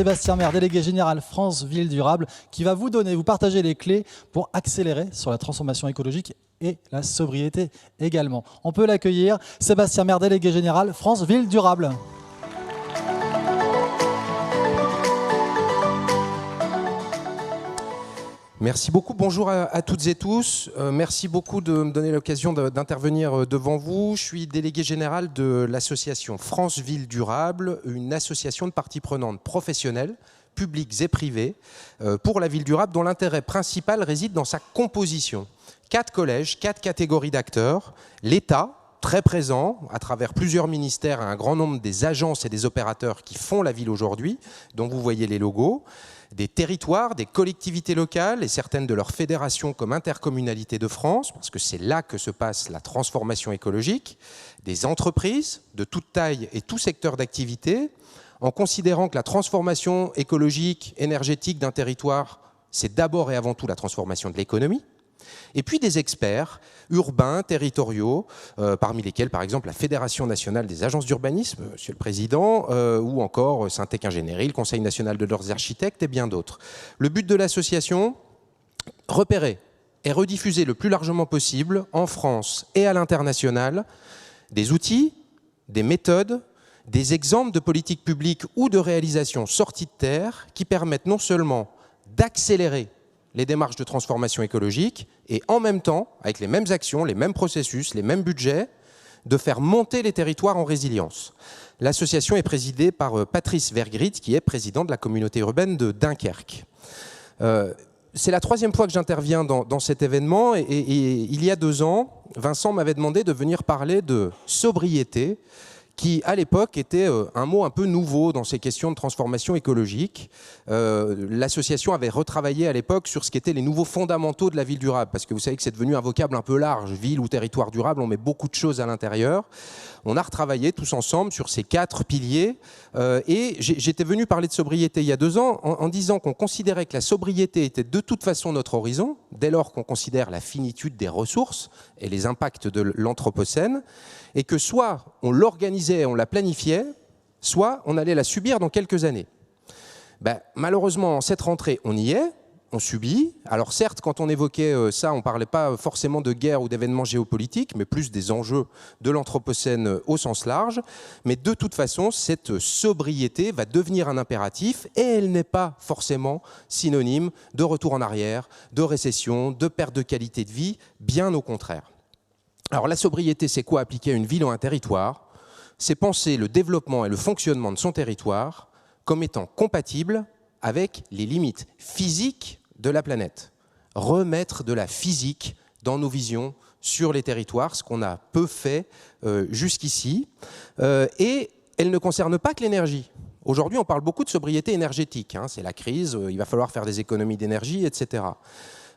Sébastien Maire, délégué général France Ville Durable, qui va vous partager les clés pour accélérer sur la transformation écologique et la sobriété également. On peut l'accueillir, Sébastien Maire, délégué général France Ville Durable. Merci beaucoup, bonjour à toutes et tous. Merci beaucoup de me donner l'occasion d'intervenir devant vous. Je suis délégué général de l'association France Ville Durable, une association de parties prenantes professionnelles, publiques et privées, pour la ville durable, dont l'intérêt principal réside dans sa composition. 4 collèges, 4 catégories d'acteurs, l'État, très présent à travers plusieurs ministères et un grand nombre des agences et des opérateurs qui font la ville aujourd'hui, dont vous voyez les logos, des territoires, des collectivités locales et certaines de leurs fédérations comme Intercommunalité de France, parce que c'est là que se passe la transformation écologique, des entreprises de toute taille et tout secteur d'activité, en considérant que la transformation écologique, énergétique d'un territoire, c'est d'abord et avant tout la transformation de l'économie. Et puis des experts urbains, territoriaux, parmi lesquels par exemple la Fédération nationale des agences d'urbanisme, Monsieur le Président, ou encore Syntec Ingénierie, le Conseil national de l'ordre des architectes et bien d'autres. Le but de l'association, repérer et rediffuser le plus largement possible en France et à l'international des outils, des méthodes, des exemples de politiques publiques ou de réalisations sorties de terre qui permettent non seulement d'accélérer les démarches de transformation écologique et en même temps, avec les mêmes actions, les mêmes processus, les mêmes budgets, de faire monter les territoires en résilience. L'association est présidée par Patrice Vergrit, qui est président de la communauté urbaine de Dunkerque. C'est la 3e fois que j'interviens dans cet événement et il y a 2 ans, Vincent m'avait demandé de venir parler de sobriété, qui à l'époque était un mot un peu nouveau dans ces questions de transformation écologique. L'association avait retravaillé à l'époque sur ce qu'étaient les nouveaux fondamentaux de la ville durable, parce que vous savez que c'est devenu un vocable un peu large, ville ou territoire durable, on met beaucoup de choses à l'intérieur. On a retravaillé tous ensemble sur ces 4 piliers et j'étais venu parler de sobriété il y a 2 ans en disant qu'on considérait que la sobriété était de toute façon notre horizon, dès lors qu'on considère la finitude des ressources et les impacts de l'anthropocène, et que soit on l'organisait, on la planifiait, soit on allait la subir dans quelques années. Malheureusement, en cette rentrée, on y est, on subit. Alors certes, quand on évoquait ça, on ne parlait pas forcément de guerre ou d'événements géopolitiques, mais plus des enjeux de l'anthropocène au sens large. Mais de toute façon, cette sobriété va devenir un impératif et elle n'est pas forcément synonyme de retour en arrière, de récession, de perte de qualité de vie, bien au contraire. Alors la sobriété, c'est quoi appliquer à une ville ou à un territoire? C'est penser le développement et le fonctionnement de son territoire comme étant compatible avec les limites physiques de la planète. Remettre de la physique dans nos visions sur les territoires, ce qu'on a peu fait jusqu'ici. Et elle ne concerne pas que l'énergie. Aujourd'hui, on parle beaucoup de sobriété énergétique. C'est la crise, il va falloir faire des économies d'énergie, etc.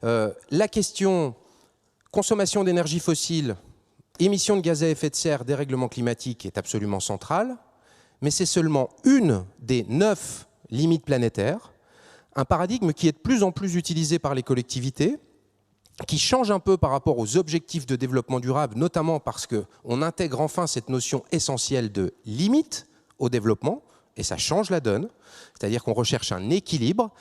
La question consommation d'énergie fossile, émissions de gaz à effet de serre, dérèglement climatique est absolument centrale, mais c'est seulement une des 9 limites planétaires, un paradigme qui est de plus en plus utilisé par les collectivités, qui change un peu par rapport aux objectifs de développement durable, notamment parce qu'on intègre enfin cette notion essentielle de limite au développement, et ça change la donne, c'est-à-dire qu'on recherche un équilibre.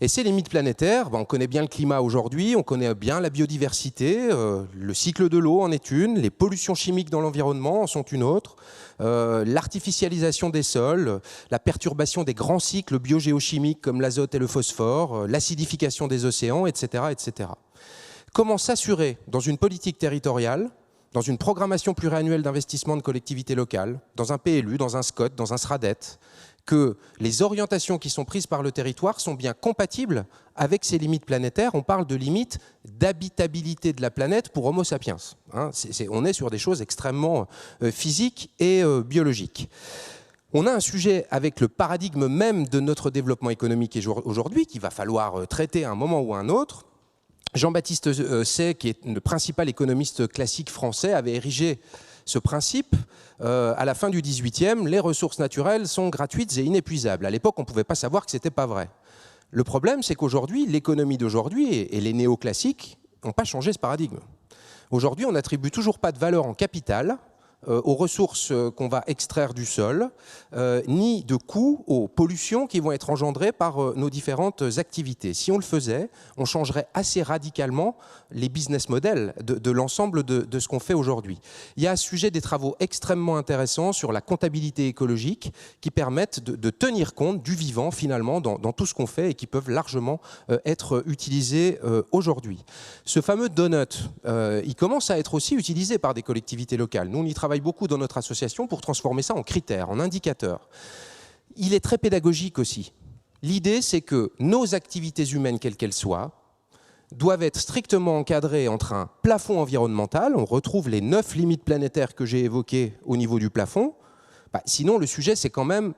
Et ces limites planétaires, on connaît bien le climat aujourd'hui, on connaît bien la biodiversité, le cycle de l'eau en est une, les pollutions chimiques dans l'environnement en sont une autre, l'artificialisation des sols, la perturbation des grands cycles biogéochimiques comme l'azote et le phosphore, l'acidification des océans, etc., etc. Comment s'assurer dans une politique territoriale, dans une programmation pluriannuelle d'investissement de collectivités locales, dans un PLU, dans un SCOT, dans un SRADET, que les orientations qui sont prises par le territoire sont bien compatibles avec ces limites planétaires. On parle de limites d'habitabilité de la planète pour Homo sapiens. On est sur des choses extrêmement physiques et biologiques. On a un sujet avec le paradigme même de notre développement économique aujourd'hui qu'il va falloir traiter à un moment ou à un autre. Jean-Baptiste Say, qui est le principal économiste classique français, avait érigé ce principe. À la fin du XVIIIe, les ressources naturelles sont gratuites et inépuisables. À l'époque, on ne pouvait pas savoir que ce n'était pas vrai. Le problème, c'est qu'aujourd'hui, l'économie d'aujourd'hui et les néoclassiques n'ont pas changé ce paradigme. Aujourd'hui, on n'attribue toujours pas de valeur en capital aux ressources qu'on va extraire du sol, ni de coût aux pollutions qui vont être engendrées par nos différentes activités. Si on le faisait, on changerait assez radicalement les business models de l'ensemble de ce qu'on fait aujourd'hui. Il y a à ce sujet des travaux extrêmement intéressants sur la comptabilité écologique qui permettent de tenir compte du vivant finalement dans tout ce qu'on fait et qui peuvent largement être utilisés aujourd'hui. Ce fameux donut, il commence à être aussi utilisé par des collectivités locales. Nous, on y travaille beaucoup dans notre association pour transformer ça en critères, en indicateurs. Il est très pédagogique aussi. L'idée, c'est que nos activités humaines, quelles qu'elles soient, doivent être strictement encadrées entre un plafond environnemental, on retrouve les 9 limites planétaires que j'ai évoquées au niveau du plafond. Sinon, le sujet, c'est quand même,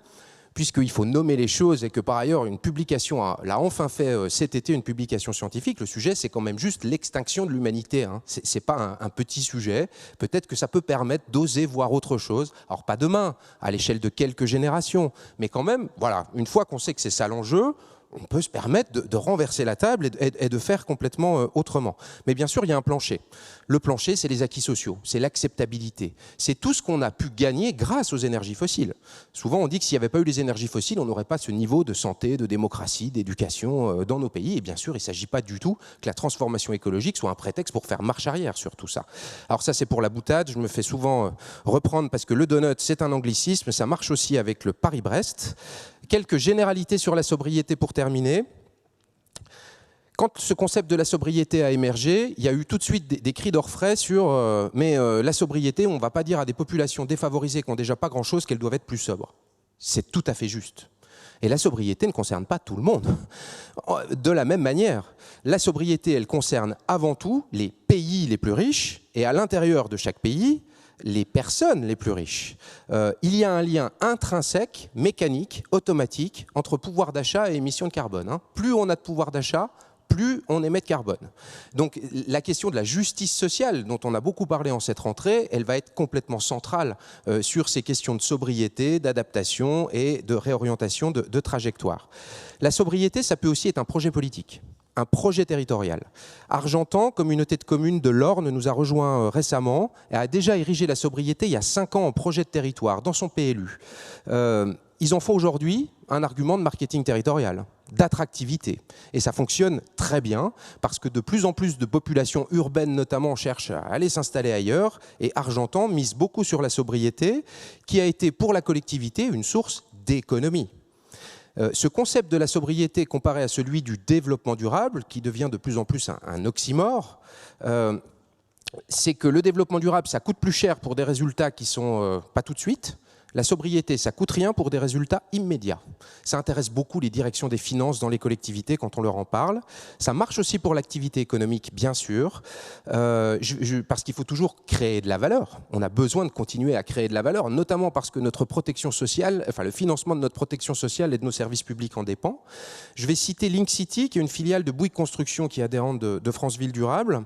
puisqu'il faut nommer les choses et que par ailleurs une publication l'a enfin fait cet été, une publication scientifique, le sujet c'est quand même juste l'extinction de l'humanité. Hein. C'est pas un petit sujet, peut-être que ça peut permettre d'oser voir autre chose, alors pas demain, à l'échelle de quelques générations, mais quand même, voilà, une fois qu'on sait que c'est ça l'enjeu, on peut se permettre de renverser la table et de faire complètement autrement. Mais bien sûr, il y a un plancher. Le plancher, c'est les acquis sociaux, c'est l'acceptabilité. C'est tout ce qu'on a pu gagner grâce aux énergies fossiles. Souvent, on dit que s'il n'y avait pas eu les énergies fossiles, on n'aurait pas ce niveau de santé, de démocratie, d'éducation dans nos pays. Et bien sûr, il ne s'agit pas du tout que la transformation écologique soit un prétexte pour faire marche arrière sur tout ça. Alors ça, c'est pour la boutade. Je me fais souvent reprendre parce que le donut, c'est un anglicisme. Ça marche aussi avec le Paris-Brest. Quelques généralités sur la sobriété pour terminer. Quand ce concept de la sobriété a émergé, il y a eu tout de suite des cris d'orfraie sur la sobriété, on ne va pas dire à des populations défavorisées qui n'ont déjà pas grand-chose qu'elles doivent être plus sobres. C'est tout à fait juste. Et la sobriété ne concerne pas tout le monde. De la même manière, la sobriété, elle concerne avant tout les pays les plus riches et à l'intérieur de chaque pays, les personnes les plus riches. Il y a un lien intrinsèque, mécanique, automatique, entre pouvoir d'achat et émissions de carbone. Hein. Plus on a de pouvoir d'achat, plus on émet de carbone. Donc la question de la justice sociale, dont on a beaucoup parlé en cette rentrée, elle va être complètement centrale sur ces questions de sobriété, d'adaptation et de réorientation de trajectoire. La sobriété, ça peut aussi être un projet politique. Un projet territorial. Argentan, communauté de communes de l'Orne, nous a rejoint récemment et a déjà érigé la sobriété il y a 5 ans en projet de territoire dans son PLU. Ils en font aujourd'hui un argument de marketing territorial, d'attractivité. Et ça fonctionne très bien parce que de plus en plus de populations urbaines notamment cherchent à aller s'installer ailleurs et Argentan mise beaucoup sur la sobriété qui a été pour la collectivité une source d'économie. Ce concept de la sobriété comparé à celui du développement durable, qui devient de plus en plus un oxymore, c'est que le développement durable, ça coûte plus cher pour des résultats qui ne sont pas tout de suite. La sobriété, ça coûte rien pour des résultats immédiats. Ça intéresse beaucoup les directions des finances dans les collectivités quand on leur en parle. Ça marche aussi pour l'activité économique, bien sûr, parce qu'il faut toujours créer de la valeur. On a besoin de continuer à créer de la valeur, notamment parce que notre protection sociale, enfin le financement de notre protection sociale et de nos services publics en dépend. Je vais citer Link City, qui est une filiale de Bouygues Construction qui est adhérente de France Ville Durable.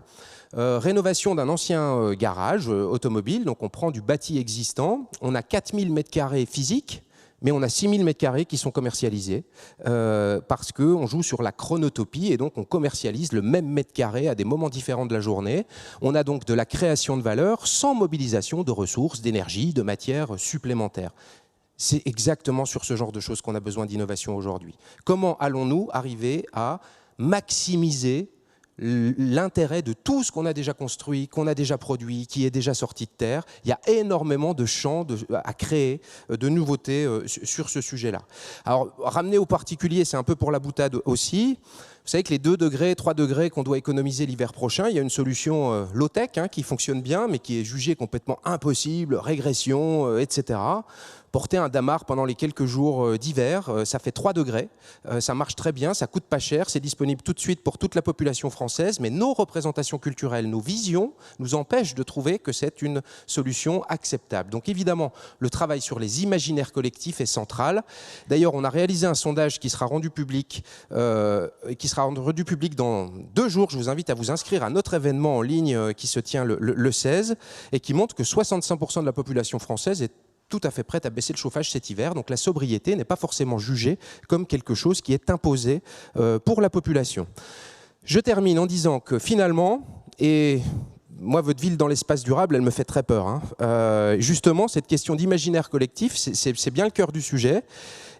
Rénovation d'un ancien garage automobile, donc on prend du bâti existant, on a 4000 m² physiques, mais on a 6000 m² qui sont commercialisés parce qu'on joue sur la chronotopie et donc on commercialise le même mètre carré à des moments différents de la journée. On a donc de la création de valeur sans mobilisation de ressources, d'énergie, de matières supplémentaires. C'est exactement sur ce genre de choses qu'on a besoin d'innovation aujourd'hui. Comment allons-nous arriver à maximiser l'intérêt de tout ce qu'on a déjà construit, qu'on a déjà produit, qui est déjà sorti de terre? Il y a énormément de champs à créer, de nouveautés sur ce sujet-là. Alors, ramener au particulier, c'est un peu pour la boutade aussi. Vous savez que les 2 degrés, 3 degrés qu'on doit économiser l'hiver prochain, il y a une solution low-tech qui fonctionne bien, mais qui est jugée complètement impossible, régression, etc. Porter un damar pendant les quelques jours d'hiver, ça fait 3 degrés, ça marche très bien, ça coûte pas cher, c'est disponible tout de suite pour toute la population française, mais nos représentations culturelles, nos visions nous empêchent de trouver que c'est une solution acceptable. Donc évidemment, le travail sur les imaginaires collectifs est central. D'ailleurs, on a réalisé un sondage qui sera rendu public dans 2 jours. Je vous invite à vous inscrire à notre événement en ligne qui se tient le 16 et qui montre que 65% de la population française est tout à fait prête à baisser le chauffage cet hiver. Donc la sobriété n'est pas forcément jugée comme quelque chose qui est imposé pour la population. Je termine en disant que finalement, et moi, votre ville dans l'espace durable, elle me fait très peur, hein. Justement, cette question d'imaginaire collectif, c'est bien le cœur du sujet.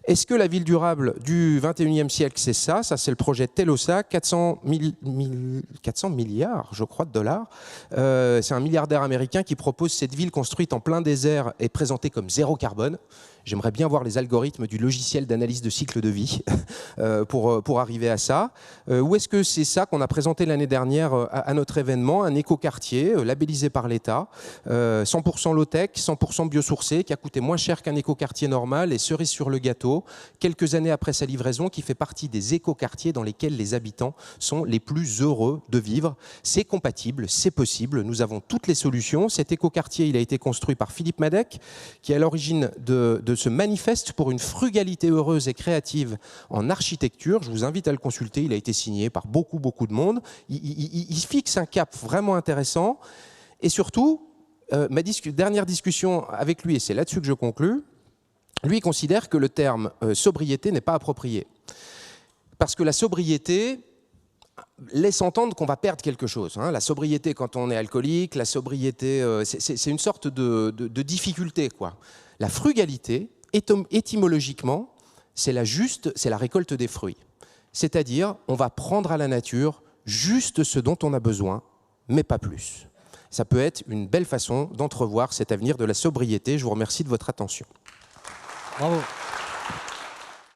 Est-ce que la ville durable du 21e siècle, c'est ça? Ça, c'est le projet Telosa, 400 milliards, je crois, de dollars. C'est un milliardaire américain qui propose cette ville construite en plein désert et présentée comme zéro carbone. J'aimerais bien voir les algorithmes du logiciel d'analyse de cycle de vie pour arriver à ça. Ou est-ce que c'est ça qu'on a présenté l'année dernière à notre événement, un écoquartier labellisé par l'État, 100% low-tech, 100% biosourcé, qui a coûté moins cher qu'un écoquartier normal et cerise sur le gâteau, quelques années après sa livraison, qui fait partie des écoquartiers dans lesquels les habitants sont les plus heureux de vivre. C'est compatible, c'est possible, nous avons toutes les solutions. Cet écoquartier, il a été construit par Philippe Madec, qui est à l'origine de ce manifeste pour une frugalité heureuse et créative en architecture. Je vous invite à le consulter, il a été signé par beaucoup de monde. Il fixe un cap vraiment intéressant. Et surtout, ma dernière discussion avec lui, et c'est là-dessus que je conclus, lui considère que le terme sobriété n'est pas approprié. Parce que la sobriété laisse entendre qu'on va perdre quelque chose, hein. La sobriété quand on est alcoolique, la sobriété, c'est une sorte de difficulté, quoi. La frugalité, étymologiquement, c'est la récolte des fruits. C'est-à-dire, on va prendre à la nature juste ce dont on a besoin, mais pas plus. Ça peut être une belle façon d'entrevoir cet avenir de la sobriété. Je vous remercie de votre attention. Bravo.